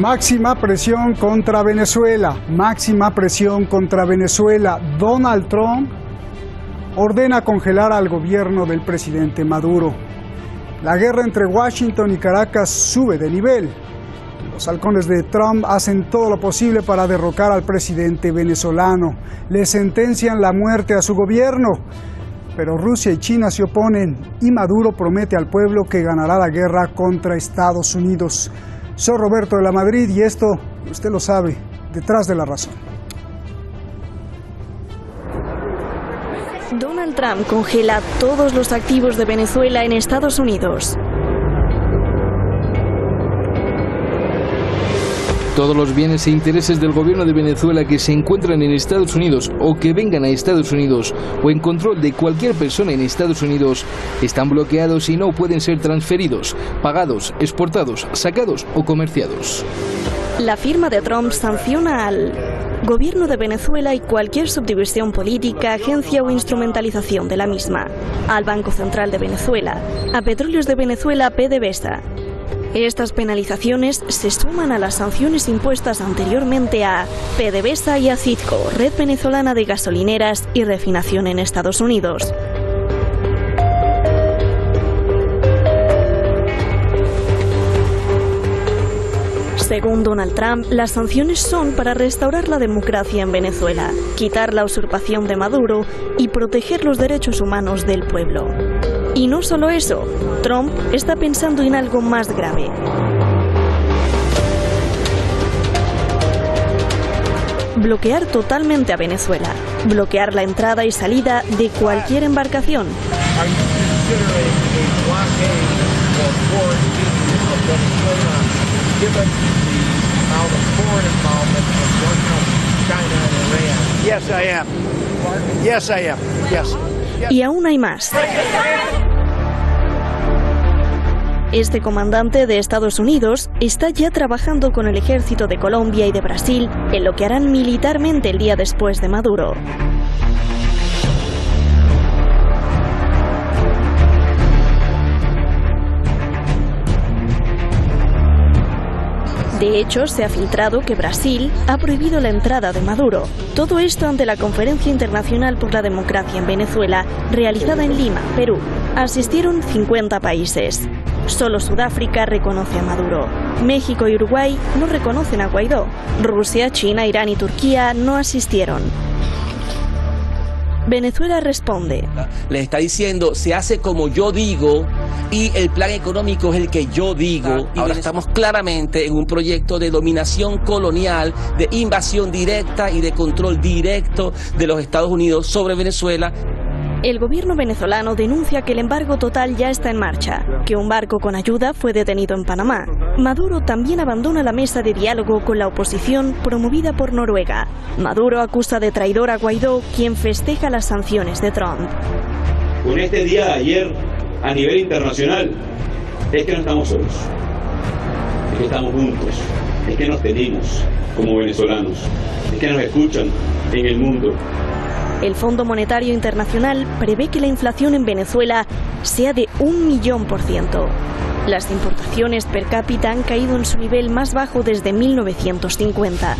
Máxima presión contra Venezuela, máxima presión contra Venezuela. Donald Trump ordena congelar al gobierno del presidente Maduro. La guerra entre Washington y Caracas sube de nivel. Los halcones de Trump hacen todo lo posible para derrocar al presidente venezolano. Le sentencian la muerte a su gobierno. Pero Rusia y China se oponen y Maduro promete al pueblo que ganará la guerra contra Estados Unidos. Soy Roberto de la Madrid y esto, usted lo sabe, Detrás de la Razón. Donald Trump congela todos los activos de Venezuela en Estados Unidos. Todos los bienes e intereses del gobierno de Venezuela que se encuentran en Estados Unidos o que vengan a Estados Unidos o en control de cualquier persona en Estados Unidos están bloqueados y no pueden ser transferidos, pagados, exportados, sacados o comerciados. La firma de Trump sanciona al gobierno de Venezuela y cualquier subdivisión política, agencia o instrumentalización de la misma, al Banco Central de Venezuela, a Petróleos de Venezuela, PDVSA. Estas penalizaciones se suman a las sanciones impuestas anteriormente a PDVSA y a Citgo, Red Venezolana de Gasolineras y Refinación en Estados Unidos. Según Donald Trump, las sanciones son para restaurar la democracia en Venezuela, quitar la usurpación de Maduro y proteger los derechos humanos del pueblo. Y no solo eso, Trump está pensando en algo más grave. Bloquear totalmente a Venezuela, bloquear la entrada y salida de cualquier embarcación. Yes, I am. Yes, I am. Yes. Y aún hay más. Este comandante de Estados Unidos está ya trabajando con el ejército de Colombia y de Brasil en lo que harán militarmente el día después de Maduro. De hecho, se ha filtrado que Brasil ha prohibido la entrada de Maduro. Todo esto ante la Conferencia Internacional por la Democracia en Venezuela, realizada en Lima, Perú. Asistieron 50 países. Solo Sudáfrica reconoce a Maduro. México y Uruguay no reconocen a Guaidó. Rusia, China, Irán y Turquía no asistieron. Venezuela responde. Les está diciendo, se hace como yo digo y el plan económico es el que yo digo. Y ahora estamos claramente en un proyecto de dominación colonial, de invasión directa y de control directo de los Estados Unidos sobre Venezuela. El gobierno venezolano denuncia que el embargo total ya está en marcha, que un barco con ayuda fue detenido en Panamá. Maduro también abandona la mesa de diálogo con la oposición promovida por Noruega. Maduro acusa de traidor a Guaidó, quien festeja las sanciones de Trump. Con este día de ayer, a nivel internacional, es que no estamos solos, es que estamos juntos, es que nos tenemos como venezolanos, es que nos escuchan en el mundo. El Fondo Monetario Internacional prevé que la inflación en Venezuela sea de 1.000.000%. Las importaciones per cápita han caído en su nivel más bajo desde 1950.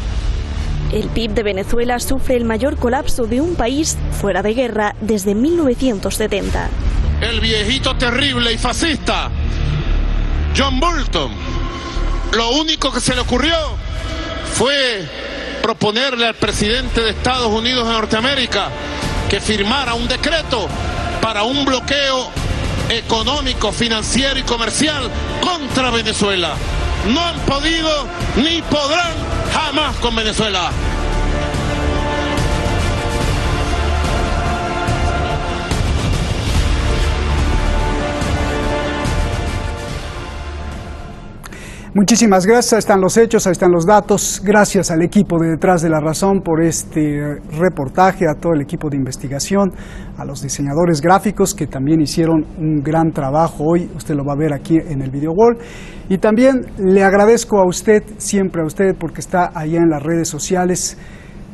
El PIB de Venezuela sufre el mayor colapso de un país fuera de guerra desde 1970. El viejito terrible y fascista, John Bolton, lo único que se le ocurrió fue proponerle al presidente de Estados Unidos de Norteamérica que firmara un decreto para un bloqueo económico, financiero y comercial contra Venezuela. No han podido ni podrán jamás con Venezuela. Muchísimas gracias, ahí están los hechos, ahí están los datos. Gracias al equipo de Detrás de la Razón por este reportaje, a todo el equipo de investigación, a los diseñadores gráficos que también hicieron un gran trabajo hoy, usted lo va a ver aquí en el video wall. Y también le agradezco a usted, siempre a usted, porque está allá en las redes sociales.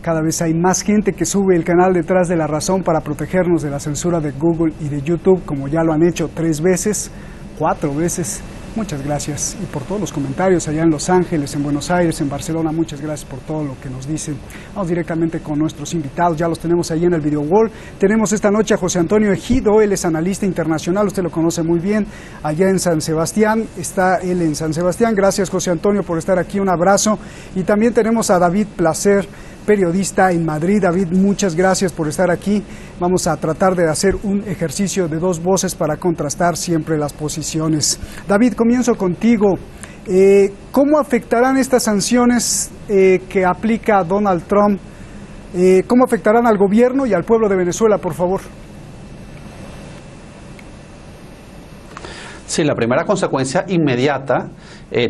Cada vez hay más gente que sube el canal Detrás de la Razón para protegernos de la censura de Google y de YouTube, como ya lo han hecho 3 veces, 4 veces. Muchas gracias. Y por todos los comentarios allá en Los Ángeles, en Buenos Aires, en Barcelona, muchas gracias por todo lo que nos dicen. Vamos directamente con nuestros invitados, ya los tenemos ahí en el video wall. Tenemos esta noche a José Antonio Ejido, él es analista internacional, usted lo conoce muy bien, allá en San Sebastián, está él en San Sebastián. Gracias, José Antonio, por estar aquí, un abrazo. Y también tenemos a David Placer, periodista en Madrid. David, muchas gracias por estar aquí. Vamos a tratar de hacer un ejercicio de dos voces para contrastar siempre las posiciones. David, comienzo contigo. ¿Cómo afectarán estas sanciones que aplica Donald Trump? ¿Cómo afectarán al gobierno y al pueblo de Venezuela, por favor? Sí, la primera consecuencia inmediata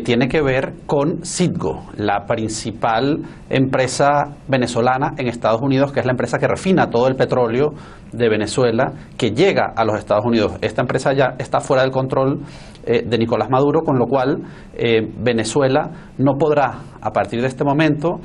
tiene que ver con Citgo, la principal empresa venezolana en Estados Unidos, que es la empresa que refina todo el petróleo de Venezuela que llega a los Estados Unidos. Esta empresa ya está fuera del control de Nicolás Maduro, con lo cual Venezuela no podrá, a partir de este momento,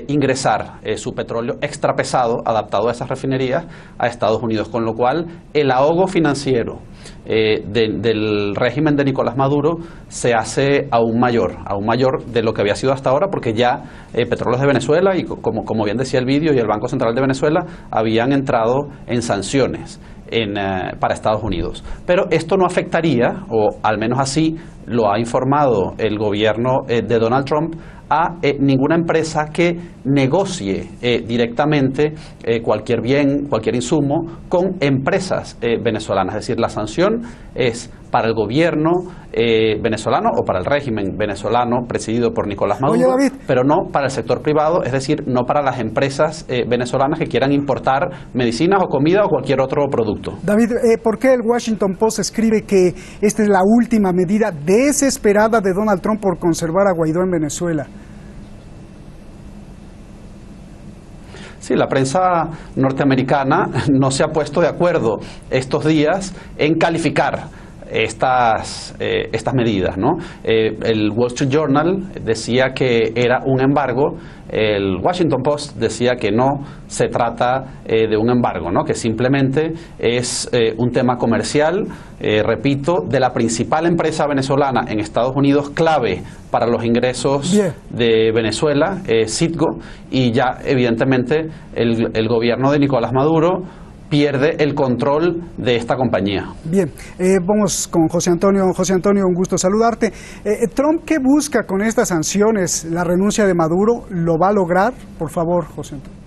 ingresar su petróleo extra pesado, adaptado a esas refinerías, a Estados Unidos, con lo cual el ahogo financiero del régimen de Nicolás Maduro se hace aún mayor de lo que había sido hasta ahora, porque ya Petróleos de Venezuela y como bien decía el vídeo, y el Banco Central de Venezuela habían entrado en sanciones para Estados Unidos. Pero esto no afectaría, o al menos así lo ha informado el gobierno de Donald Trump, a ninguna empresa que negocie directamente cualquier bien, cualquier insumo con empresas venezolanas. Es decir, la sanción es para el gobierno venezolano o para el régimen venezolano presidido por Nicolás Maduro, pero no para el sector privado, es decir, no para las empresas venezolanas que quieran importar medicinas o comida o cualquier otro producto. David, ¿por qué el Washington Post escribe que esta es la última medida desesperada de Donald Trump por conservar a Guaidó en Venezuela? Sí, la prensa norteamericana no se ha puesto de acuerdo estos días en calificar estas medidas, ¿no? El Wall Street Journal decía que era un embargo, el Washington Post decía que no se trata de un embargo, ¿no? Que simplemente es un tema comercial, repito, de la principal empresa venezolana en Estados Unidos, clave para los ingresos de Venezuela, Citgo, y ya evidentemente el gobierno de Nicolás Maduro pierde el control de esta compañía. Bien, vamos con José Antonio. José Antonio, un gusto saludarte. ¿Trump qué busca con estas sanciones? ¿La renuncia de Maduro? ¿Lo va a lograr? Por favor, José Antonio.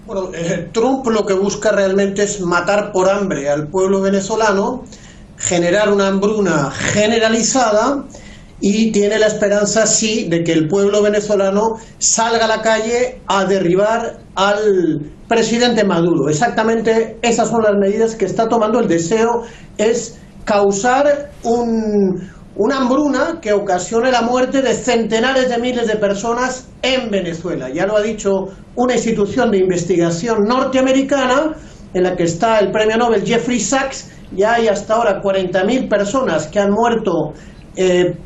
Bueno, Trump lo que busca realmente es matar por hambre al pueblo venezolano, generar una hambruna generalizada, y tiene la esperanza, sí, de que el pueblo venezolano salga a la calle a derribar al presidente Maduro. Exactamente esas son las medidas que está tomando. El deseo es causar una hambruna que ocasione la muerte de centenares de miles de personas en Venezuela. Ya lo ha dicho una institución de investigación norteamericana, en la que está el premio Nobel Jeffrey Sachs. Ya hay hasta ahora 40.000 personas que han muerto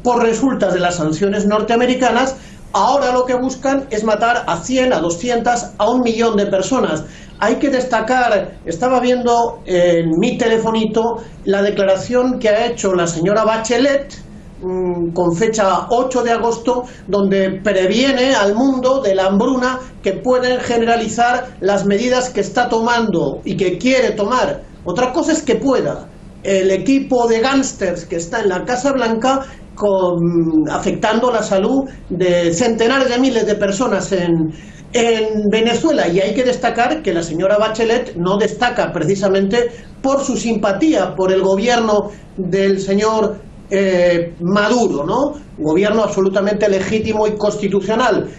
por resultas de las sanciones norteamericanas. Ahora lo que buscan es matar a 100, a 200, a 1 millón de personas. Hay que destacar, estaba viendo en mi telefonito la declaración que ha hecho la señora Bachelet con fecha 8 de agosto, donde previene al mundo de la hambruna que pueden generalizar las medidas que está tomando y que quiere tomar. Otra cosa es que pueda. El equipo de gángsters que está en la Casa Blanca afectando la salud de centenares de miles de personas en Venezuela. Y hay que destacar que la señora Bachelet no destaca precisamente por su simpatía por el gobierno del señor Maduro, ¿no? Un gobierno absolutamente legítimo y constitucional.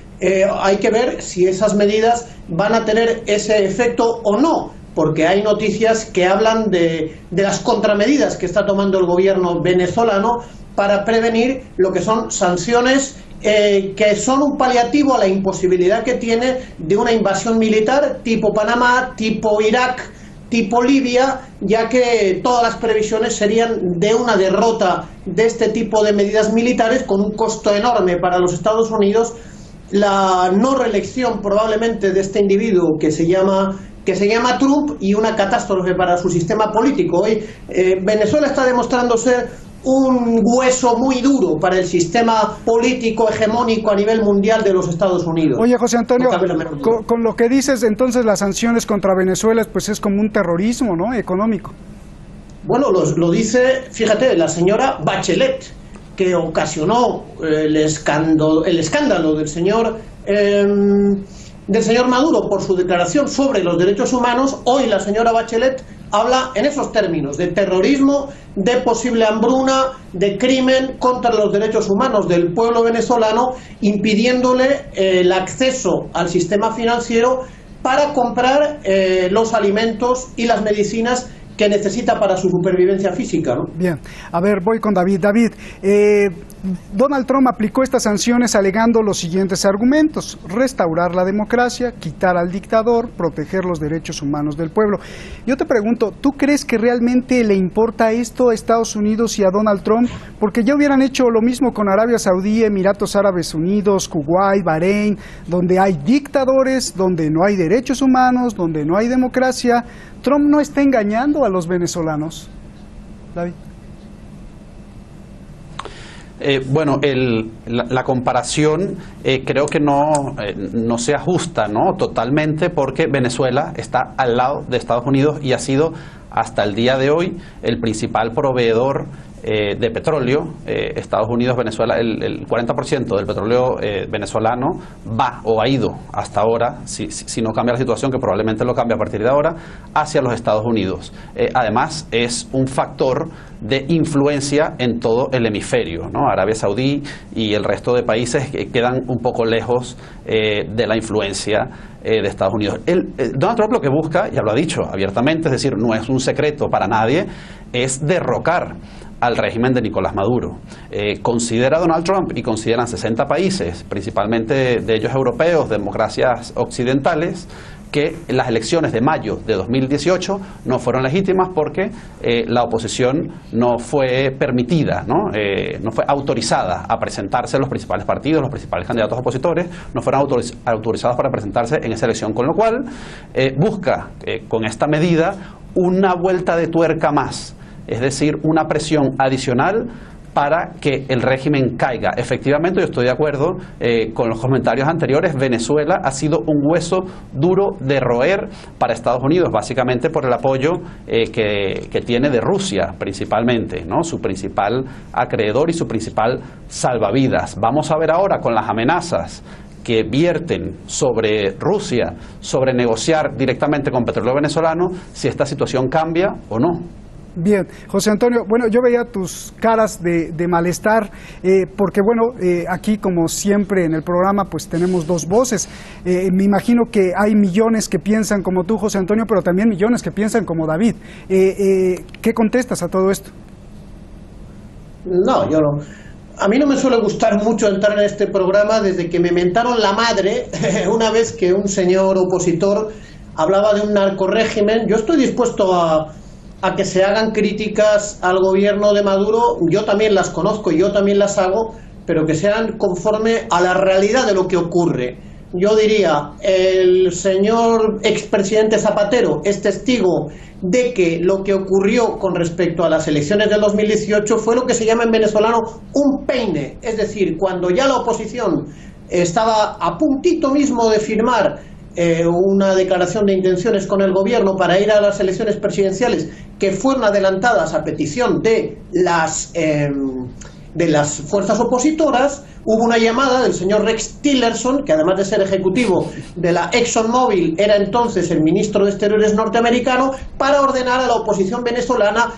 Hay que ver si esas medidas van a tener ese efecto o no, porque hay noticias que hablan de las contramedidas que está tomando el gobierno venezolano para prevenir lo que son sanciones que son un paliativo a la imposibilidad que tiene de una invasión militar tipo Panamá, tipo Irak, tipo Libia, ya que todas las previsiones serían de una derrota de este tipo de medidas militares con un costo enorme para los Estados Unidos, la no reelección probablemente de este individuo que se llama Trump y una catástrofe para su sistema político. Hoy Venezuela está demostrando ser un hueso muy duro para el sistema político hegemónico a nivel mundial de los Estados Unidos. Oye, José Antonio, con lo que dices, entonces las sanciones contra Venezuela pues es como un terrorismo, ¿no?, económico. Bueno, lo dice, fíjate, la señora Bachelet, que ocasionó el escándalo del señor Maduro por su declaración sobre los derechos humanos. Hoy la señora Bachelet habla en esos términos, de terrorismo, de posible hambruna, de crimen contra los derechos humanos del pueblo venezolano, impidiéndole el acceso al sistema financiero para comprar los alimentos y las medicinas que necesita para su supervivencia física, ¿no? Bien, a ver, voy con David. David, Donald Trump aplicó estas sanciones alegando los siguientes argumentos: restaurar la democracia, quitar al dictador, proteger los derechos humanos del pueblo. Yo te pregunto, ¿tú crees que realmente le importa esto a Estados Unidos y a Donald Trump? Porque ya hubieran hecho lo mismo con Arabia Saudí, Emiratos Árabes Unidos, Kuwait, Bahrein, donde hay dictadores, donde no hay derechos humanos, donde no hay democracia. ¿Trump no está engañando a los venezolanos? David. Bueno, la comparación creo que no se ajusta, ¿no?, totalmente, porque Venezuela está al lado de Estados Unidos y ha sido hasta el día de hoy el principal proveedor de petróleo. Estados Unidos, Venezuela, el 40% del petróleo venezolano va o ha ido hasta ahora, si no cambia la situación, que probablemente lo cambie a partir de ahora, hacia los Estados Unidos. Además, es un factor de influencia en todo el hemisferio, ¿no? Arabia Saudí y el resto de países que quedan un poco lejos de la influencia de Estados Unidos. Donald Trump lo que busca, ya lo ha dicho abiertamente, es decir, no es un secreto para nadie, es derrocar al régimen de Nicolás Maduro. Considera Donald Trump, y consideran 60 países, principalmente de ellos europeos, democracias occidentales, que las elecciones de mayo de 2018 no fueron legítimas porque la oposición no fue permitida, no fue autorizada a presentarse. Los principales partidos, los principales candidatos opositores no fueron autorizados para presentarse en esa elección, con lo cual busca con esta medida una vuelta de tuerca más, es decir, una presión adicional para que el régimen caiga. Efectivamente, yo estoy de acuerdo con los comentarios anteriores. Venezuela ha sido un hueso duro de roer para Estados Unidos, básicamente por el apoyo que tiene de Rusia, principalmente, ¿no?, su principal acreedor y su principal salvavidas. Vamos a ver ahora con las amenazas que vierten sobre Rusia, sobre negociar directamente con petróleo venezolano, si esta situación cambia o no. Bien, José Antonio, bueno, yo veía tus caras de malestar, porque bueno, aquí como siempre en el programa pues tenemos dos voces. Me imagino que hay millones que piensan como tú, José Antonio, pero también millones que piensan como David. ¿Qué contestas a todo esto? No, yo no. A mí no me suele gustar mucho entrar en este programa desde que me mentaron la madre una vez que un señor opositor hablaba de un narcorrégimen. Yo estoy dispuesto a que se hagan críticas al gobierno de Maduro. Yo también las conozco y yo también las hago, pero que sean conforme a la realidad de lo que ocurre. Yo diría, el señor expresidente Zapatero es testigo de que lo que ocurrió con respecto a las elecciones del 2018 fue lo que se llama en venezolano un peine, es decir, cuando ya la oposición estaba a puntito mismo de firmar una declaración de intenciones con el gobierno para ir a las elecciones presidenciales, que fueron adelantadas a petición de las fuerzas opositoras. Hubo una llamada del señor Rex Tillerson, que además de ser ejecutivo de la ExxonMobil era entonces el ministro de Exteriores norteamericano, para ordenar a la oposición venezolana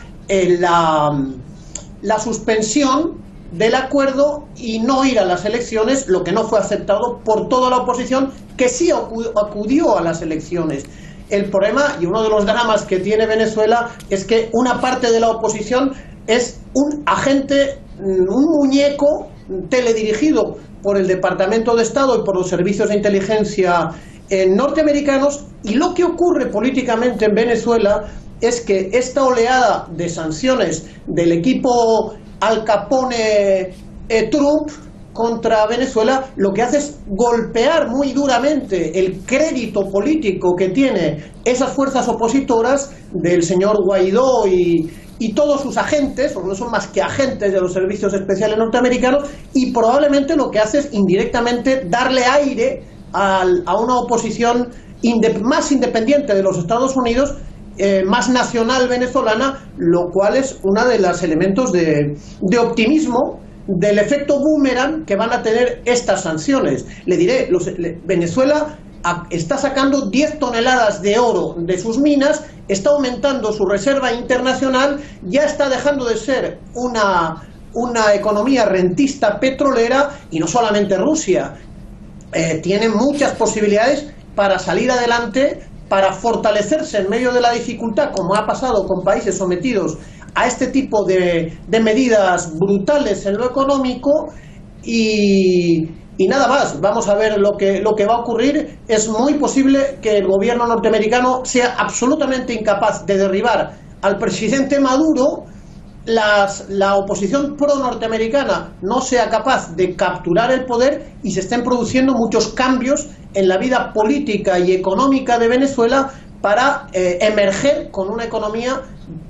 la suspensión del acuerdo y no ir a las elecciones, lo que no fue aceptado por toda la oposición, que sí acudió a las elecciones. El problema y uno de los dramas que tiene Venezuela es que una parte de la oposición es un agente, un muñeco teledirigido por el Departamento de Estado y por los servicios de inteligencia norteamericanos, y lo que ocurre políticamente en Venezuela es que esta oleada de sanciones del equipo Al Capone Trump contra Venezuela lo que hace es golpear muy duramente el crédito político que tiene esas fuerzas opositoras del señor Guaidó y todos sus agentes, porque no son más que agentes de los servicios especiales norteamericanos, y probablemente lo que hace es indirectamente darle aire a una oposición más independiente de los Estados Unidos, más nacional venezolana, lo cual es uno de los elementos de optimismo del efecto boomerang que van a tener estas sanciones. Le diré, Venezuela está sacando 10 toneladas de oro de sus minas, está aumentando su reserva internacional, ya está dejando de ser una economía rentista petrolera, y no solamente Rusia, tiene muchas posibilidades para salir adelante, para fortalecerse en medio de la dificultad, como ha pasado con países sometidos a este tipo de medidas brutales en lo económico, y nada más. Vamos a ver lo que va a ocurrir. Es muy posible que el gobierno norteamericano sea absolutamente incapaz de derribar al presidente Maduro, la oposición pro-norteamericana no sea capaz de capturar el poder y se estén produciendo muchos cambios en la vida política y económica de Venezuela para emerger con una economía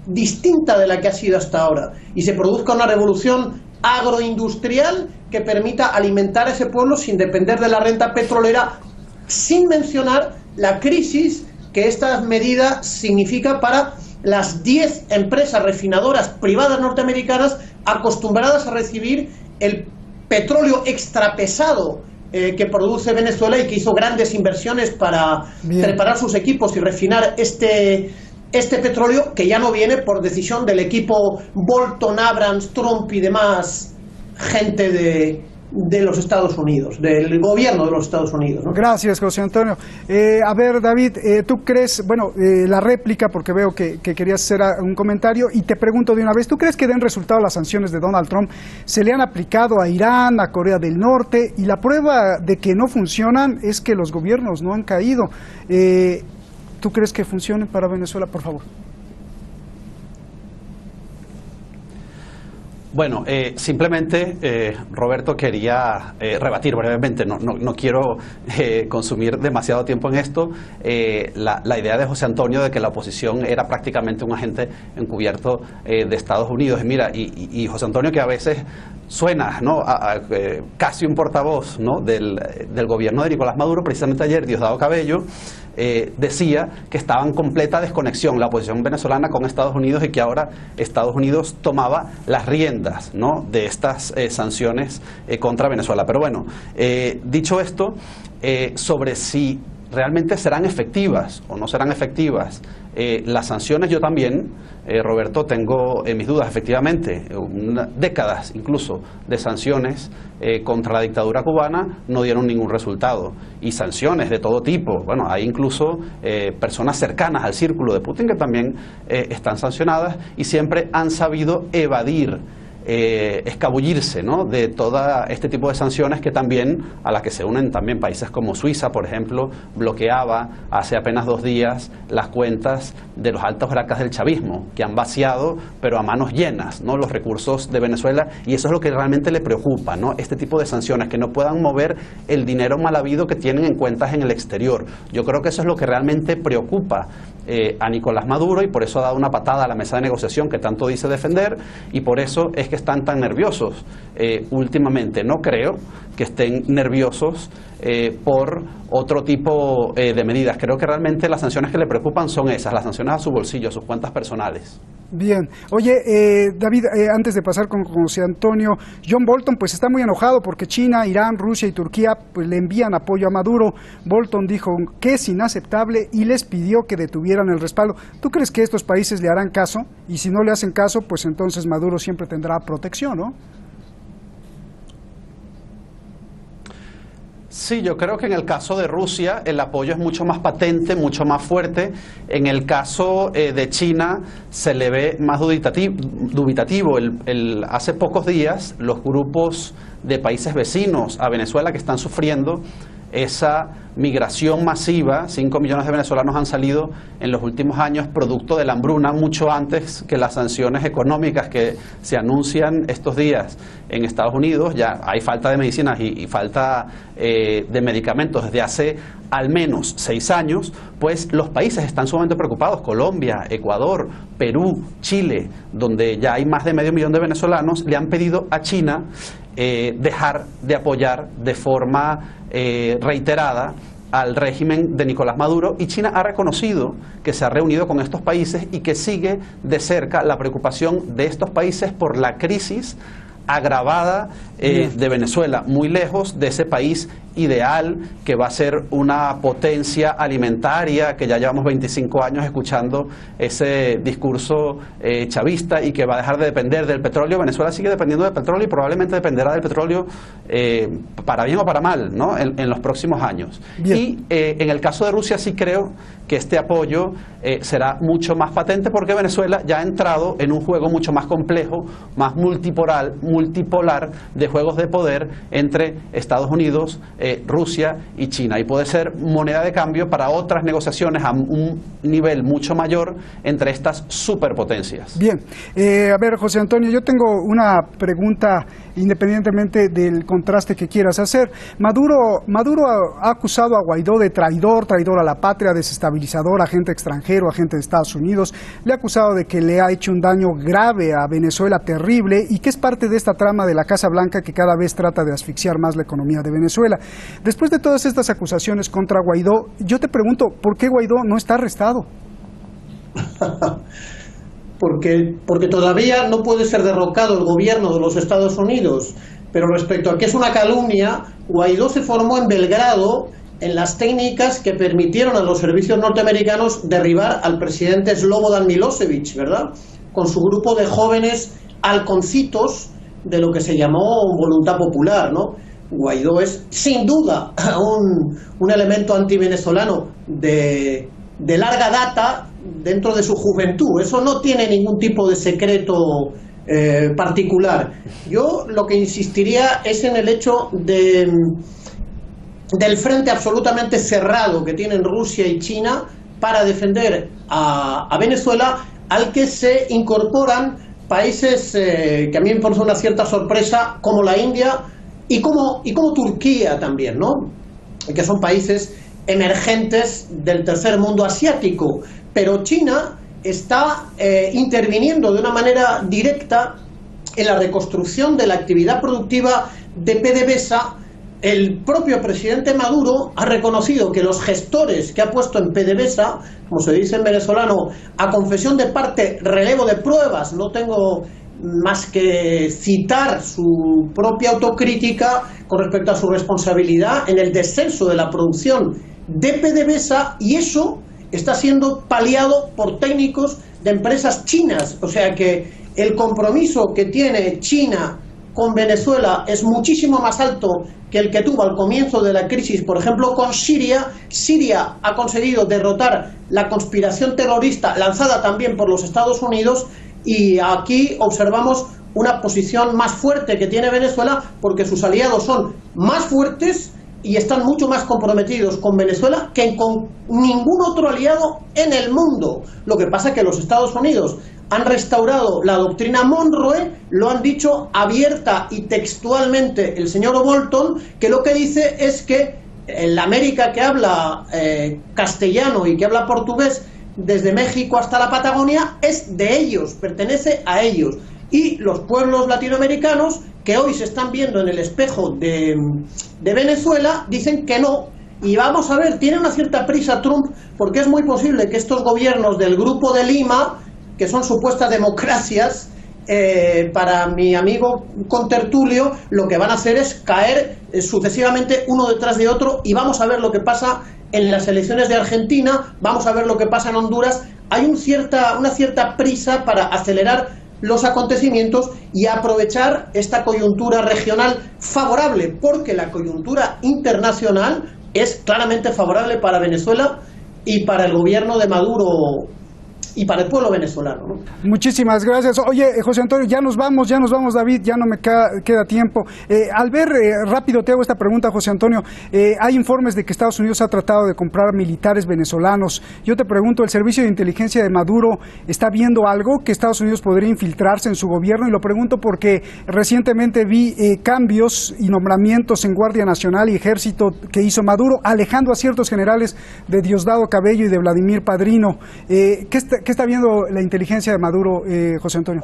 distinta de la que ha sido hasta ahora, y se produzca una revolución agroindustrial que permita alimentar a ese pueblo sin depender de la renta petrolera, sin mencionar la crisis que esta medida significa para las 10 empresas refinadoras privadas norteamericanas acostumbradas a recibir el petróleo extrapesado que produce Venezuela, y que hizo grandes inversiones para preparar sus equipos y refinar este petróleo, que ya no viene por decisión del equipo Bolton, Abrams, Trump y demás gente de los Estados Unidos, del gobierno de los Estados Unidos, ¿no? Gracias, José Antonio. A ver, David, ¿tú crees, la réplica, porque veo que querías hacer un comentario, y te pregunto de una vez, ¿tú crees que den resultado las sanciones de Donald Trump? Se le han aplicado a Irán, a Corea del Norte, y la prueba de que no funcionan es que los gobiernos no han caído. ¿Tú crees que funcionen para Venezuela, por favor? Bueno, simplemente, Roberto, quería rebatir brevemente, no quiero consumir demasiado tiempo en esto, la idea de José Antonio de que la oposición era prácticamente un agente encubierto de Estados Unidos. Mira, y José Antonio, que a veces suena, ¿no?, casi un portavoz, ¿no?, del gobierno de Nicolás Maduro. Precisamente ayer Diosdado Cabello decía que estaba en completa desconexión la oposición venezolana con Estados Unidos, y que ahora Estados Unidos tomaba las riendas, ¿no?, de estas sanciones contra Venezuela. Pero bueno, dicho esto, sobre si realmente serán efectivas o no serán efectivas las sanciones, yo también, Roberto, tengo mis dudas. Efectivamente, décadas incluso de sanciones contra la dictadura cubana no dieron ningún resultado, y sanciones de todo tipo. Bueno, hay incluso personas cercanas al círculo de Putin que también están sancionadas, y siempre han sabido evadir, escabullirse, ¿no?, de todo este tipo de sanciones, que también, a las que se unen también países como Suiza, por ejemplo, bloqueaba hace apenas 2 días las cuentas de los altos jerarcas del chavismo, que han vaciado, pero a manos llenas, ¿no?, los recursos de Venezuela. Y eso es lo que realmente le preocupa, ¿no?, este tipo de sanciones, que no puedan mover el dinero mal habido que tienen en cuentas en el exterior. Yo creo que eso es lo que realmente preocupa a Nicolás Maduro, y por eso ha dado una patada a la mesa de negociación que tanto dice defender, y por eso es que están tan nerviosos últimamente. No creo que estén nerviosos por otro tipo de medidas. Creo que realmente las sanciones que le preocupan son esas, las sanciones a su bolsillo, a sus cuentas personales. Bien. Oye, David, antes de pasar con José Antonio, John Bolton pues está muy enojado porque China, Irán, Rusia y Turquía pues le envían apoyo a Maduro. Bolton dijo que es inaceptable y les pidió que detuvieran el respaldo. ¿Tú crees que estos países le harán caso? Y si no le hacen caso, pues entonces Maduro siempre tendrá protección, ¿no? Sí, yo creo que en el caso de Rusia el apoyo es mucho más patente, mucho más fuerte. En el caso de China se le ve más dubitativo. Hace pocos días los grupos de países vecinos a Venezuela que están sufriendo esa migración masiva. 5 millones de venezolanos han salido en los últimos años producto de la hambruna, mucho antes que las sanciones económicas que se anuncian estos días en Estados Unidos. Ya hay falta de medicinas y falta de medicamentos desde hace al menos 6 años, pues los países están sumamente preocupados. Colombia, Ecuador, Perú, Chile, donde ya hay más de medio millón de venezolanos, le han pedido a China dejar de apoyar de forma reiterada al régimen de Nicolás Maduro, y China ha reconocido que se ha reunido con estos países y que sigue de cerca la preocupación de estos países por la crisis agravada de Venezuela, muy lejos de ese país ideal que va a ser una potencia alimentaria, que ya llevamos 25 años escuchando ese discurso chavista, y que va a dejar de depender del petróleo. Venezuela sigue dependiendo del petróleo y probablemente dependerá del petróleo para bien o para mal, ¿no?, en los próximos años. Bien. Y en el caso de Rusia sí creo que este apoyo será mucho más patente, porque Venezuela ya ha entrado en un juego mucho más complejo, más multipolar de juegos de poder entre Estados Unidos, Rusia y China, y puede ser moneda de cambio para otras negociaciones a un nivel mucho mayor entre estas superpotencias. Bien, a ver, José Antonio, yo tengo una pregunta independientemente del contraste que quieras hacer. Maduro ha acusado a Guaidó de traidor a la patria, desestabilizador, agente extranjero, agente de Estados Unidos. Le ha acusado de que le ha hecho un daño grave a Venezuela, terrible, y que es parte de esta trama de la Casa Blanca que cada vez trata de asfixiar más la economía de Venezuela. Después de todas estas acusaciones contra Guaidó, yo te pregunto, ¿por qué Guaidó no está arrestado? Porque todavía no puede ser derrocado el gobierno de los Estados Unidos. Pero respecto a que es una calumnia, Guaidó se formó en Belgrado en las técnicas que permitieron a los servicios norteamericanos derribar al presidente Slobodan Milosevic, ¿verdad?, con su grupo de jóvenes halconcitos de lo que se llamó voluntad popular, ¿no? Guaidó es sin duda un elemento antivenezolano de larga data dentro de su juventud. Eso no tiene ningún tipo de secreto particular. Yo lo que insistiría es en el hecho del frente absolutamente cerrado que tienen Rusia y China para defender a Venezuela, al que se incorporan países que a mí me parece una cierta sorpresa, como la India y como Turquía también, ¿no?, que son países emergentes del tercer mundo asiático. Pero China está interviniendo de una manera directa en la reconstrucción de la actividad productiva de PDVSA. El propio presidente Maduro ha reconocido que los gestores que ha puesto en PDVSA, como se dice en venezolano, a confesión de parte, relevo de pruebas, no tengo más que citar su propia autocrítica con respecto a su responsabilidad en el descenso de la producción de PDVSA, y eso está siendo paliado por técnicos de empresas chinas. O sea que el compromiso que tiene China con Venezuela es muchísimo más alto que el que tuvo al comienzo de la crisis, por ejemplo, con Siria. Siria ha conseguido derrotar la conspiración terrorista lanzada también por los Estados Unidos, y aquí observamos una posición más fuerte que tiene Venezuela, porque sus aliados son más fuertes y están mucho más comprometidos con Venezuela que con ningún otro aliado en el mundo. Lo que pasa es que los Estados Unidos han restaurado la doctrina Monroe, lo han dicho abierta y textualmente el señor Bolton, que lo que dice es que en la América que habla castellano y que habla portugués, desde México hasta la Patagonia, es de ellos, pertenece a ellos. Y los pueblos latinoamericanos, que hoy se están viendo en el espejo de Venezuela, dicen que no. Y vamos a ver, tiene una cierta prisa Trump, porque es muy posible que estos gobiernos del Grupo de Lima, que son supuestas democracias, para mi amigo contertulio, lo que van a hacer es caer sucesivamente uno detrás de otro, y vamos a ver lo que pasa en las elecciones de Argentina, vamos a ver lo que pasa en Honduras. Hay una cierta prisa para acelerar los acontecimientos y aprovechar esta coyuntura regional favorable, porque la coyuntura internacional es claramente favorable para Venezuela y para el gobierno de Maduro y para el pueblo venezolano, ¿no? Muchísimas gracias. Oye, José Antonio, ya nos vamos, David, ya no me queda tiempo. Al ver, rápido te hago esta pregunta, José Antonio. Hay informes de que Estados Unidos ha tratado de comprar militares venezolanos. Yo te pregunto, ¿el servicio de inteligencia de Maduro está viendo algo que Estados Unidos podría infiltrarse en su gobierno? Y lo pregunto porque recientemente vi cambios y nombramientos en Guardia Nacional y Ejército que hizo Maduro, alejando a ciertos generales de Diosdado Cabello y de Vladimir Padrino. ¿Qué está viendo la inteligencia de Maduro, José Antonio?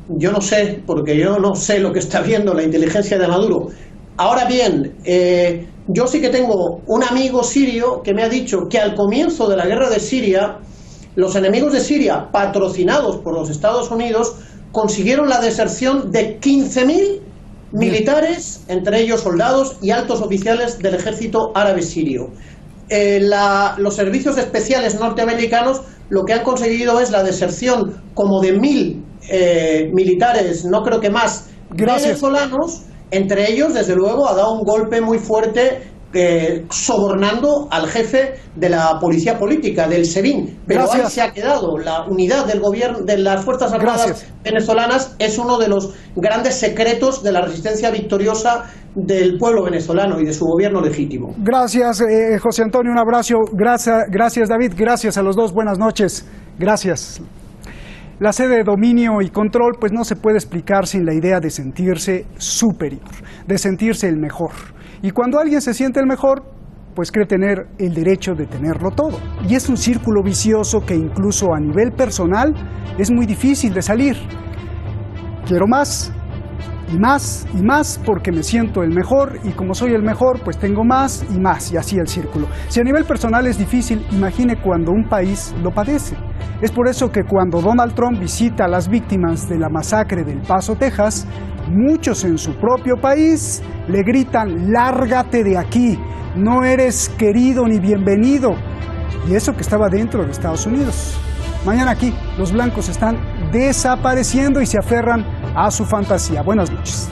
Yo no sé, porque yo no sé lo que está viendo la inteligencia de Maduro. Ahora bien, yo sí que tengo un amigo sirio que me ha dicho que al comienzo de la guerra de Siria, los enemigos de Siria, patrocinados por los Estados Unidos, consiguieron la deserción de 15.000 militares, entre ellos soldados y altos oficiales del ejército árabe sirio. Los servicios especiales norteamericanos lo que han conseguido es la deserción como de 1.000 militares, no creo que más, venezolanos. Entre ellos, desde luego, ha dado un golpe muy fuerte sobornando al jefe de la policía política, del SEBIN. Pero ahí se ha quedado. La unidad del gobierno, de las Fuerzas Armadas venezolanas, es uno de los grandes secretos de la resistencia victoriosa del pueblo venezolano y de su gobierno legítimo. Gracias, José Antonio, un abrazo. Gracias, David. Gracias a los dos. Buenas noches. Gracias. La sede de dominio y control pues no se puede explicar sin la idea de sentirse superior, de sentirse el mejor. Y cuando alguien se siente el mejor, pues cree tener el derecho de tenerlo todo. Y es un círculo vicioso que incluso a nivel personal es muy difícil de salir. Quiero más y más y más porque me siento el mejor, y como soy el mejor pues tengo más y así el círculo. Si a nivel personal es difícil, imagine cuando un país lo padece. Es por eso que cuando Donald Trump visita a las víctimas de la masacre del Paso, Texas, muchos en su propio país le gritan: lárgate de aquí, no eres querido ni bienvenido. Y eso que estaba dentro de Estados Unidos. Mañana aquí los blancos están desapareciendo y se aferran a su fantasía. Buenas noches.